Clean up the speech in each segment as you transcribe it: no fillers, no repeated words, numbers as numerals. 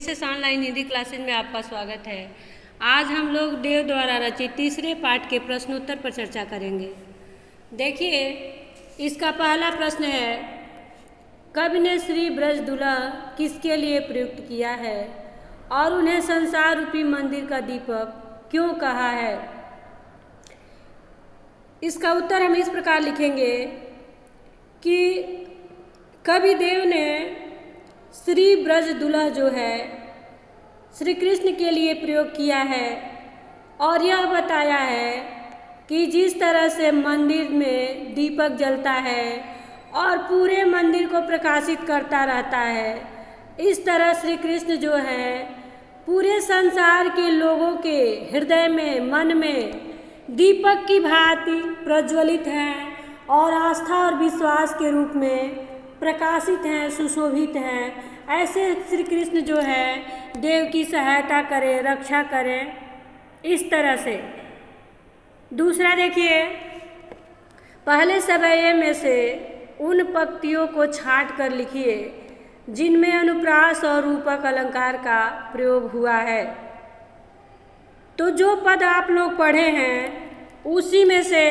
Access online Hindi classes में आपका स्वागत है। आज हम लोग देव द्वारा रचित तीसरे पाठ के प्रश्नोत्तर पर चर्चा करेंगे। देखिए, इसका पहला प्रश्न है, कवि ने श्री ब्रजदुल्हा किसके लिए प्रयुक्त किया है और उन्हें संसार रूपी मंदिर का दीपक क्यों कहा है। इसका उत्तर हम इस प्रकार लिखेंगे कि कवि देव ने श्री ब्रजदुल्हा जो है श्री कृष्ण के लिए प्रयोग किया है और यह बताया है कि जिस तरह से मंदिर में दीपक जलता है और पूरे मंदिर को प्रकाशित करता रहता है, इस तरह श्री कृष्ण जो है पूरे संसार के लोगों के हृदय में, मन में दीपक की भांति प्रज्वलित हैं और आस्था और विश्वास के रूप में प्रकाशित हैं, सुशोभित हैं। ऐसे श्री कृष्ण जो है देव की सहायता करें, रक्षा करें, इस तरह से। दूसरा देखिए, पहले सवैये में से उन पंक्तियों को छांट कर लिखिए जिनमें अनुप्रास और रूपक अलंकार का प्रयोग हुआ है। तो जो पद आप लोग पढ़े हैं उसी में से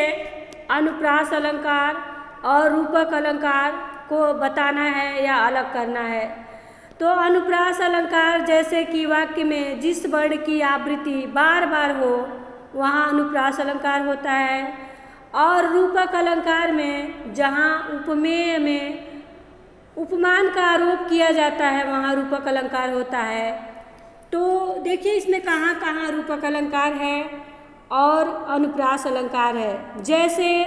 अनुप्रास अलंकार और रूपक अलंकार को बताना है या अलग करना है। तो अनुप्रास अलंकार जैसे कि वाक्य में जिस वर्ण की आवृत्ति बार बार हो वहाँ अनुप्रास अलंकार होता है, और रूपक अलंकार में जहाँ उपमेय में उपमान का आरोप किया जाता है वहाँ रूपक अलंकार होता है। तो देखिए इसमें कहाँ कहाँ रूपक अलंकार है और अनुप्रास अलंकार है। जैसे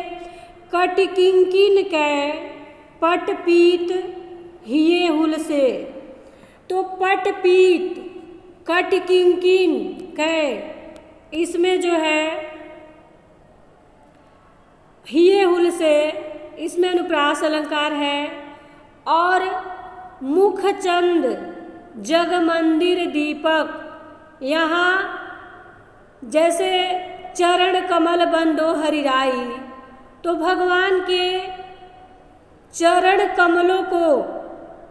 कट किंकिन कै पट पीत हिये हुल से, तो पट पीत कट किंकिन कै, इसमें जो है हिये हुल से, इसमें अनुप्रास अलंकार है। और मुख चंद जग मंदिर दीपक, यहाँ जैसे चरण कमल बंदो हरिराई, तो भगवान के चरण कमलों को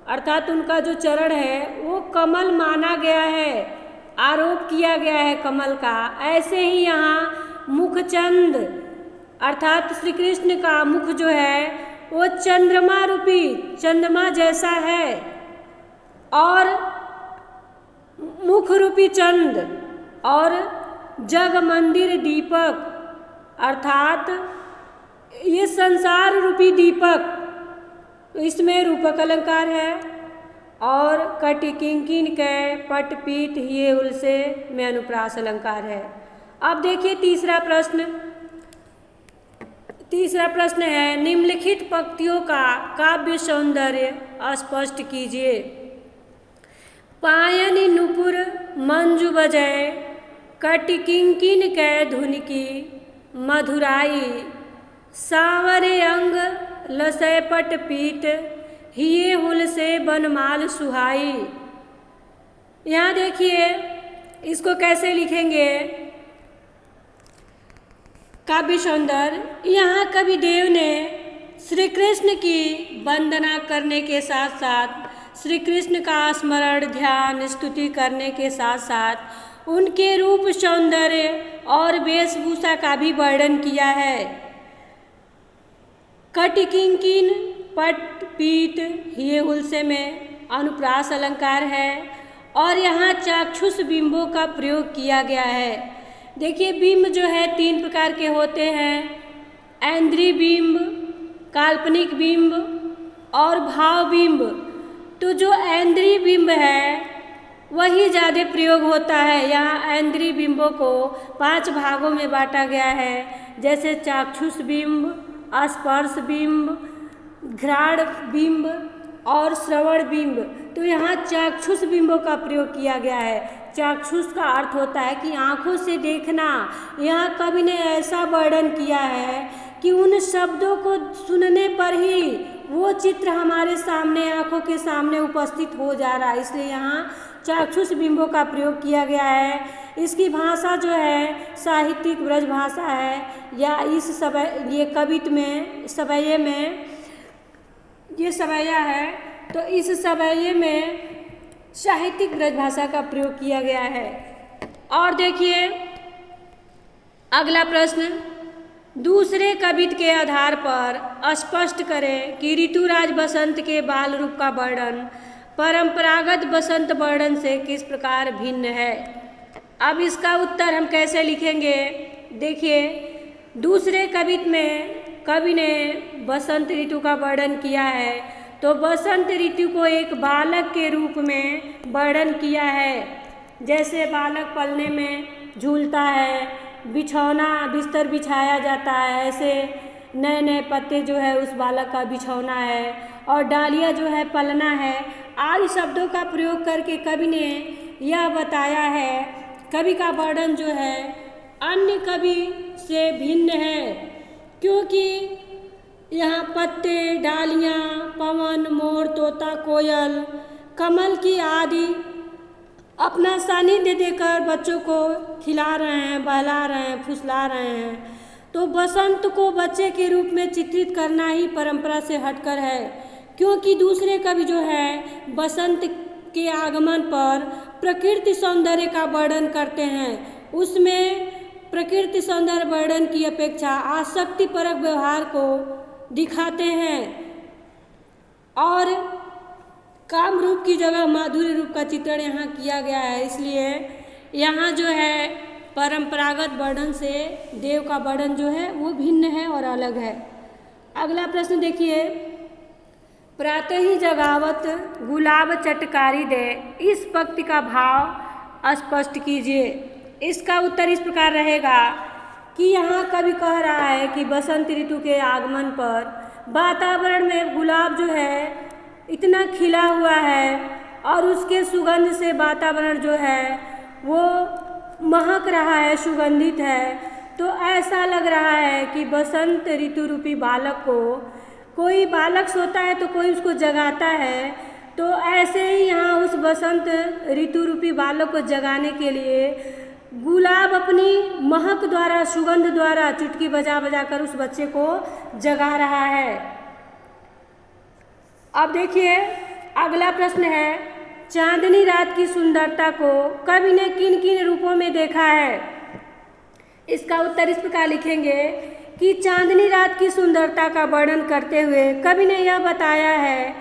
अर्थात उनका जो चरण है वो कमल माना गया है, आरोप किया गया है कमल का। ऐसे ही यहाँ मुखचंद अर्थात श्री कृष्ण का मुख जो है वो चंद्रमा रूपी चंद्रमा जैसा है, और मुख रूपी चंद और जग मंदिर दीपक अर्थात ये संसार रूपी दीपक, तो इसमें रूपक अलंकार है। और कट किंकिन कै पट पीत हिये हुल से में अनुप्रास अलंकार है। अब देखिए तीसरा प्रश्न है, निम्नलिखित पंक्तियों का काव्य सौंदर्य स्पष्ट कीजिए। पायनि नुपुर मंजू बजय कट किंकिन कै धुन की मधुराई, सांवरे अंग लसय पट पीत हिये हुल से बनमाल सुहाई। यहाँ देखिए इसको कैसे लिखेंगे काव्य सौंदर्य। यहाँ कवि देव ने श्री कृष्ण की वंदना करने के साथ साथ श्री कृष्ण का स्मरण ध्यान स्तुति करने के साथ साथ उनके रूप सौंदर्य और वेशभूषा का भी वर्णन किया है। कट किंकिन पट पीत हिये हुल से में अनुप्रास अलंकार है, और यहाँ चाक्षुष बिंबों का प्रयोग किया गया है। देखिए बिंब जो है तीन प्रकार के होते हैं, ऐन्द्रिय बिंब, काल्पनिक बिंब और भाव बिंब। तो जो ऐन्द्रिय बिंब है वही ज़्यादा प्रयोग होता है। यहाँ ऐन्द्रिय बिंबों को 5 भागों में बांटा गया है, जैसे चाक्षुष बिंब, स्पर्श बिंब, घ्राण बिंब और श्रवण बिंब। तो यहाँ चाक्षुष बिंबों का प्रयोग किया गया है। चाक्षुष का अर्थ होता है कि आँखों से देखना। यहाँ कवि ने ऐसा वर्णन किया है कि उन शब्दों को सुनने पर ही वो चित्र हमारे सामने, आँखों के सामने उपस्थित हो जा रहा है, इसलिए यहाँ चाक्षुष बिंबों का प्रयोग किया गया है। इसकी भाषा जो है साहित्यिक ब्रज भाषा है, या इस ये कवित्व में सवैये में ये सवैया है, तो इस सवैये में साहित्यिक ब्रजभाषा का प्रयोग किया गया है। और देखिए अगला प्रश्न, दूसरे कवित्व के आधार पर स्पष्ट करें कि ऋतुराज बसंत के बाल रूप का वर्णन परंपरागत बसंत वर्णन से किस प्रकार भिन्न है। अब इसका उत्तर हम कैसे लिखेंगे, देखिए दूसरे कवित्व में कवि ने बसंत ऋतु का वर्णन किया है, तो बसंत ऋतु को एक बालक के रूप में वर्णन किया है। जैसे बालक पलने में झूलता है, बिछौना बिस्तर बिछाया जाता है, ऐसे नए नए पत्ते जो है उस बालक का बिछौना है, और डालिया जो है पलना है, आदि शब्दों का प्रयोग करके कवि ने यह बताया है। कवि का वर्णन जो है अन्य कवि से भिन्न है, क्योंकि यहाँ पत्ते, डालियाँ, पवन, मोर, तोता, कोयल, कमल की आदि अपना सानिध्य देकर बच्चों को खिला रहे हैं, बहला रहे हैं, फुसला रहे हैं। तो बसंत को बच्चे के रूप में चित्रित करना ही परंपरा से हटकर है, क्योंकि दूसरे कवि जो है बसंत के आगमन पर प्रकृति सौंदर्य का वर्णन करते हैं। उसमें प्रकृति सौंदर्य वर्णन की अपेक्षा आसक्तिपरक व्यवहार को दिखाते हैं और काम रूप की जगह माधुर्य रूप का चित्रण यहाँ किया गया है। इसलिए यहाँ जो है परंपरागत वर्णन से देव का वर्णन जो है वो भिन्न है और अलग है। अगला प्रश्न देखिए, प्रातः ही जगावत गुलाब चटकारी दे, इस पंक्ति का भाव स्पष्ट कीजिए। इसका उत्तर इस प्रकार रहेगा कि यहाँ कवि कह रहा है कि बसंत ऋतु के आगमन पर वातावरण में गुलाब जो है इतना खिला हुआ है और उसके सुगंध से वातावरण जो है वो महक रहा है, सुगंधित है। तो ऐसा लग रहा है कि बसंत ऋतु रूपी बालक को, कोई बालक सोता है तो कोई उसको जगाता है, तो ऐसे ही यहाँ उस बसंत ऋतु रूपी बालक को जगाने के लिए गुलाब अपनी महक द्वारा, सुगंध द्वारा चुटकी बजा बजा कर उस बच्चे को जगा रहा है। अब देखिए अगला प्रश्न है, चांदनी रात की सुंदरता को कवि ने किन किन रूपों में देखा है। इसका उत्तर इस प्रकार लिखेंगे कि चांदनी रात की सुंदरता का वर्णन करते हुए कवि ने यह बताया है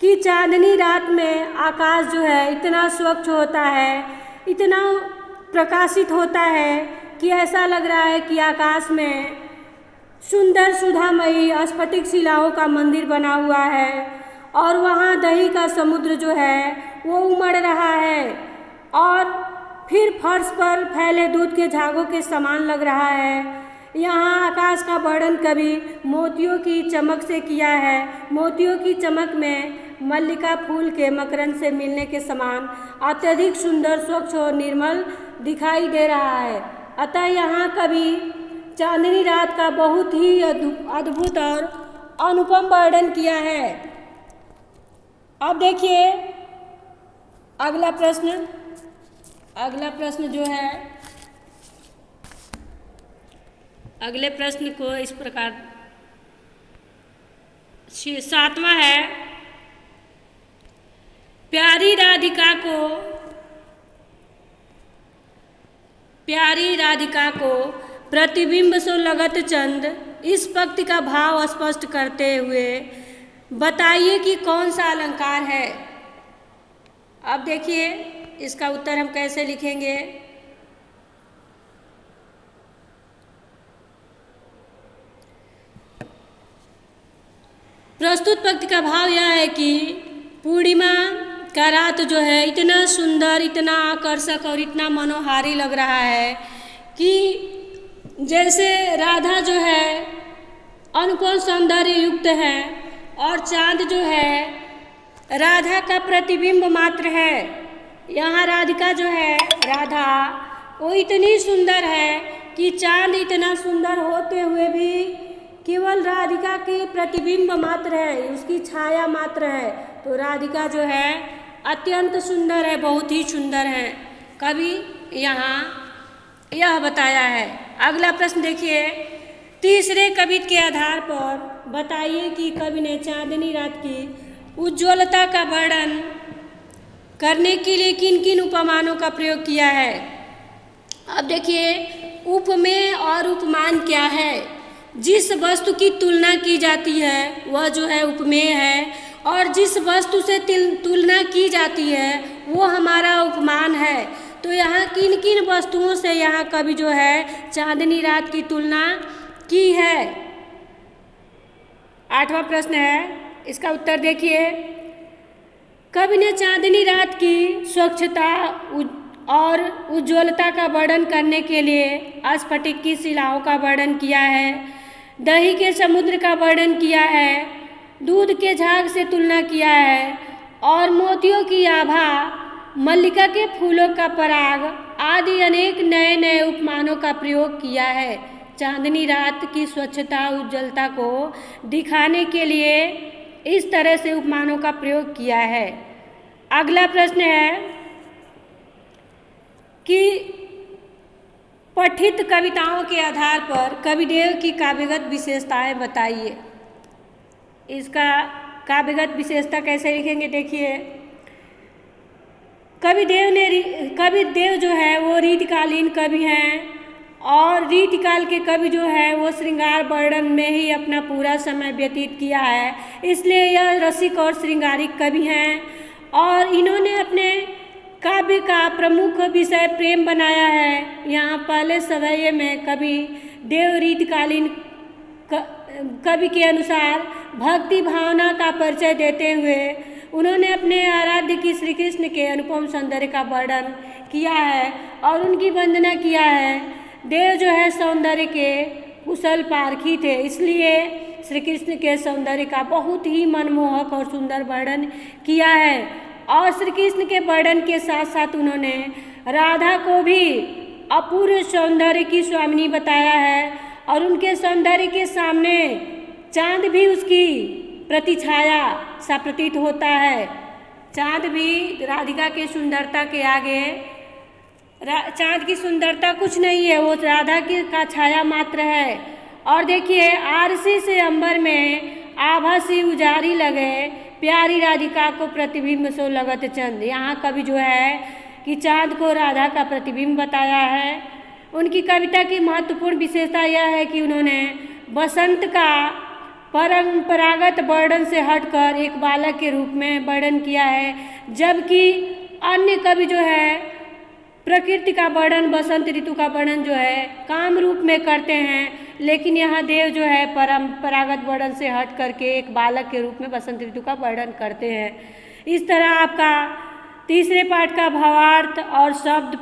कि चांदनी रात में आकाश जो है इतना स्वच्छ होता है, इतना प्रकाशित होता है कि ऐसा लग रहा है कि आकाश में सुंदर सुधामयी स्फटिक शिलाओं का मंदिर बना हुआ है और वहाँ दही का समुद्र जो है वो उमड़ रहा है और फिर फर्श पर फैले दूध के झागों के समान लग रहा है। यहाँ आकाश का वर्णन कवि मोतियों की चमक से किया है। मोतियों की चमक में मल्लिका फूल के मकरंद से मिलने के समान अत्यधिक सुंदर, स्वच्छ और निर्मल दिखाई दे रहा है। अतः यहाँ कवि चांदनी रात का बहुत ही अद्भुत और अनुपम वर्णन किया है। अब देखिए अगला प्रश्न जो है, अगले प्रश्न को इस प्रकार 7वां है, प्यारी राधिका को प्रतिबिंब सो लगत चंद, इस पंक्ति का भाव स्पष्ट करते हुए बताइए कि कौन सा अलंकार है। अब देखिए इसका उत्तर हम कैसे लिखेंगे। प्रस्तुत पंक्ति का भाव यह है कि पूर्णिमा का रात जो है इतना सुंदर, इतना आकर्षक और इतना मनोहारी लग रहा है कि जैसे राधा जो है अनुपम सौंदर्य युक्त है और चांद जो है राधा का प्रतिबिंब मात्र है। यहाँ राधिका जो है, राधा, वो इतनी सुंदर है कि चांद इतना सुंदर होते हुए भी केवल राधिका के प्रतिबिंब मात्र है, उसकी छाया मात्र है। तो राधिका जो है अत्यंत सुंदर है, बहुत ही सुंदर है, कवि यहाँ यह बताया है। अगला प्रश्न देखिए, तीसरे कवित्व के आधार पर बताइए कि कवि ने चांदनी रात की उज्ज्वलता का वर्णन करने के लिए किन किन उपमानों का प्रयोग किया है। अब देखिए, उपमेय और उपमान क्या है। जिस वस्तु की तुलना की जाती है वह जो है उपमेय है, और जिस वस्तु से तुलना की जाती है वो हमारा उपमान है। तो यहाँ किन किन वस्तुओं से यहाँ कवि जो है चांदनी रात की तुलना की है। 8वां प्रश्न है, इसका उत्तर देखिए। कवि ने चांदनी रात की स्वच्छता और उज्ज्वलता का वर्णन करने के लिए स्फटिक की शिलाओं का वर्णन किया है, दही के समुद्र का वर्णन किया है, दूध के झाग से तुलना किया है, और मोतियों की आभा, मल्लिका के फूलों का पराग आदि अनेक नए नए उपमानों का प्रयोग किया है। चांदनी रात की स्वच्छता उज्ज्वलता को दिखाने के लिए इस तरह से उपमानों का प्रयोग किया है। अगला प्रश्न है कि पठित कविताओं के आधार पर कविदेव की काव्यगत विशेषताएं बताइए। इसका काव्यगत विशेषता कैसे लिखेंगे, देखिए। कविदेव जो है वो रीतिकालीन कवि हैं, और रीतिकाल के कवि जो है वो श्रृंगार वर्णन में ही अपना पूरा समय व्यतीत किया है, इसलिए यह रसिक और श्रृंगारिक कवि हैं। और इन्होंने अपने काव्य का प्रमुख विषय प्रेम बनाया है। यहाँ पहले सवैये में कवि देव रीतिकालीन कवि के अनुसार भक्ति भावना का परिचय देते हुए उन्होंने अपने आराध्य की श्री कृष्ण के अनुपम सौंदर्य का वर्णन किया है और उनकी वंदना किया है। देव जो है सौंदर्य के कुशल पारखी थे, इसलिए श्री कृष्ण के सौंदर्य का बहुत ही मनमोहक और सुंदर वर्णन किया है। और श्री कृष्ण के वर्णन के साथ साथ उन्होंने राधा को भी अपूर्व सौंदर्य की स्वामिनी बताया है, और उनके सौंदर्य के सामने चांद भी उसकी प्रतिछाया सा प्रतीत होता है। चांद भी राधिका की सुंदरता के आगे, चांद की सुंदरता कुछ नहीं है, वो राधा की का छाया मात्र है। और देखिए, आरसी से अंबर में आभा सी उजारी लगे, प्यारी राधिका को प्रतिबिंब सो लगत चंद। यहाँ कवि जो है कि चांद को राधा का प्रतिबिंब बताया है। उनकी कविता की महत्वपूर्ण विशेषता यह है कि उन्होंने बसंत का परंपरागत वर्णन से हटकर एक बालक के रूप में वर्णन किया है, जबकि अन्य कवि जो है प्रकृति का वर्णन, बसंत ऋतु का वर्णन जो है काम रूप में करते हैं, लेकिन यहाँ देव जो है परंपरागत वर्णन से हट करके एक बालक के रूप में बसंत ऋतु का वर्णन करते हैं। इस तरह आपका तीसरे पाठ का भावार्थ और शब्द,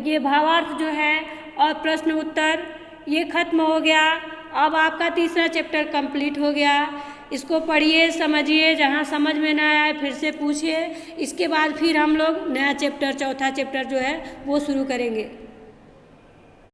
ये भावार्थ जो है और प्रश्न उत्तर ये खत्म हो गया। अब आपका तीसरा चैप्टर कंप्लीट हो गया। इसको पढ़िए, समझिए, जहाँ समझ में ना आए फिर से पूछिए। इसके बाद फिर हम लोग नया चैप्टर, चौथा चैप्टर जो है वो शुरू करेंगे।